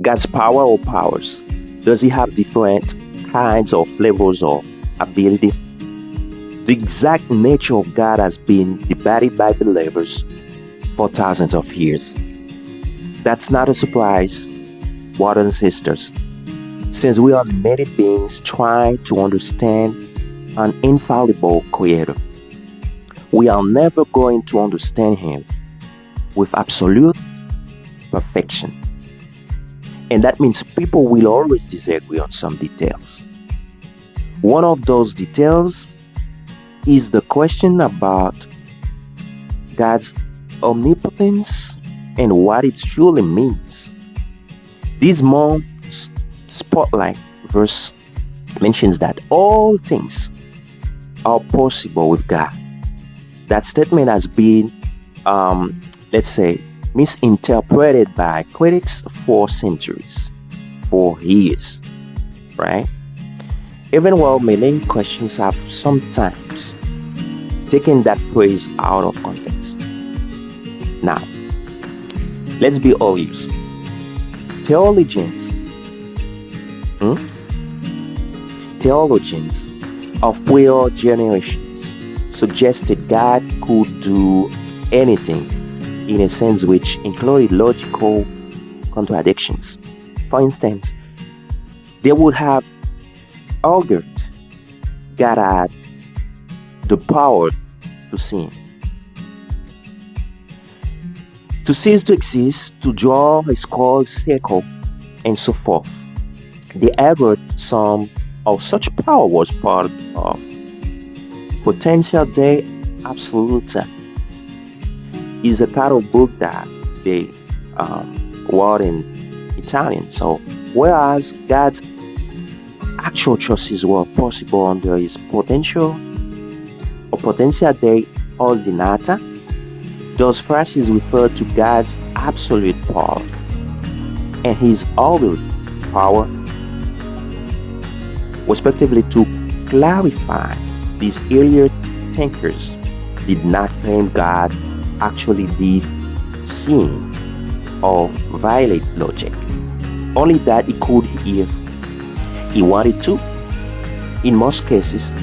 God's power or powers. Does he have different kinds of levels of ability? The exact nature of God has been debated by believers for thousands of years. That's not a surprise, brothers and sisters, since we are many beings trying to understand an infallible Creator. We are never going to understand Him with absolute perfection. And that means people will always disagree on some details. One of those details is the question about God's omnipotence and what it truly means. This month's spotlight verse mentions that all things are possible with God. That statement has been, let's say, misinterpreted by critics for centuries, for years, right? Even while many Christians have sometimes taken that phrase out of context. Now, let's be honest. Theologians, theologians of prior generations suggested God could do anything in a sense which included logical contradictions. For instance, they would have argued God had the power to sin, to cease to exist, to draw a square circle, and so forth. They argued some of such power was part of potential de absoluta. Is a kind of book that they wrote in Italian. So, whereas God's actual choices were possible under his potential or potentia de ordinata, those phrases refer to God's absolute power and his absolute power, respectively. To clarify, these earlier thinkers did not claim God actually did sin or violate logic, only that he could if he wanted to. In most cases,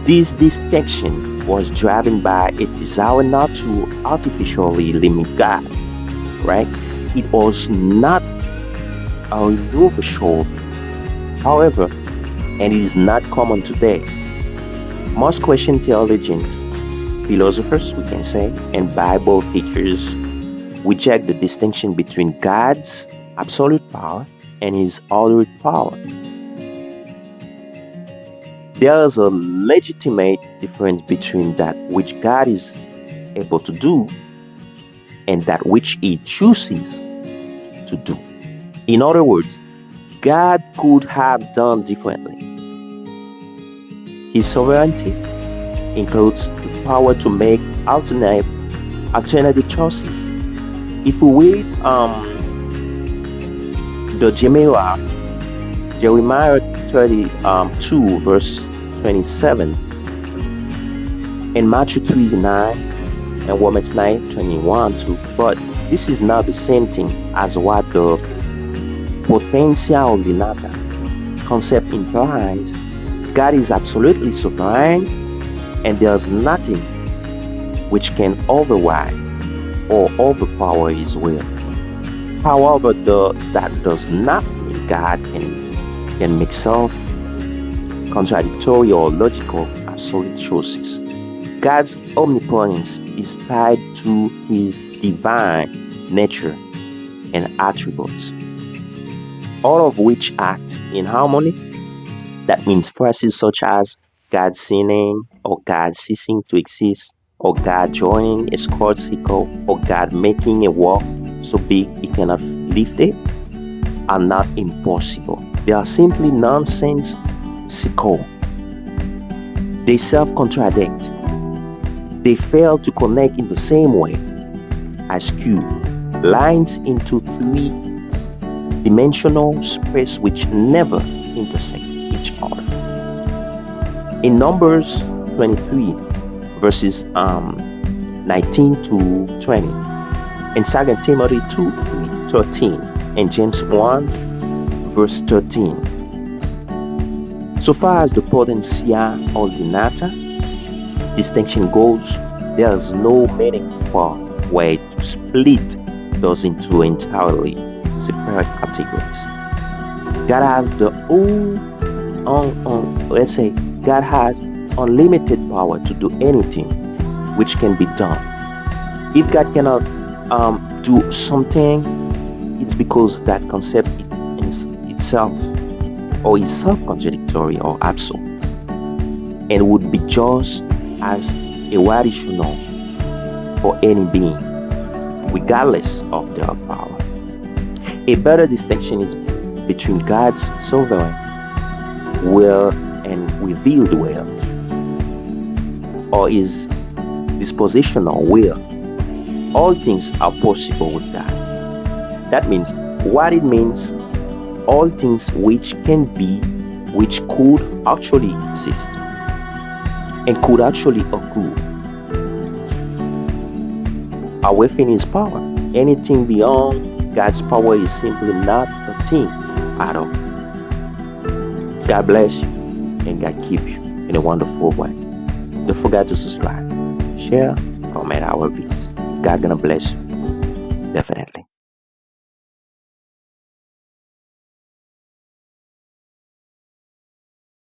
this distinction was driven by a desire not to artificially limit God, right? It was not a universal, however, and it is not common today. Most Christian theologians, philosophers, we can say, and Bible teachers reject the distinction between God's absolute power and his absolute power. There is a legitimate difference between that which God is able to do and that which he chooses to do. In other words, God could have done differently. His sovereignty includes the power to make alternative choices. If we read the Jeremiah 32 verse 27 and Matthew 3:9 and Romans 9:21 too, but this is not the same thing as what the potentia ordinata concept implies. God is absolutely sovereign, and there's nothing which can override or overpower his will. However, that does not mean God can make self-contradictory or logical absolute choices. God's omnipotence is tied to his divine nature and attributes, all of which act in harmony. That means phrases such as God sinning, or God ceasing to exist, or God joining a square circle, or God making a wall so big it cannot lift it, are not impossible. They are simply nonsensical. They self-contradict. They fail to connect in the same way as cube lines into three-dimensional space which never intersect each other. In Numbers 23 verses 19 to 20 and 2 Timothy 2:13, in James 1, verse 13. So far as the potentia ordinata distinction goes, there is no meaningful way to split those into entirely separate categories. God has God has unlimited power to do anything which can be done. If God cannot do something, it's because that concept itself or is self-contradictory or absurd, and would be just as irrational for any being, regardless of their power. A better distinction is between God's sovereign will and revealed will, or his dispositional will. All things are possible with God. That means what it means, all things which can be, which could actually exist and could actually occur, are within his power. Anything beyond God's power is simply not a thing at all. God bless you and God keep you in a wonderful way. Don't forget to subscribe, share, comment our videos. God gonna bless you. Definitely.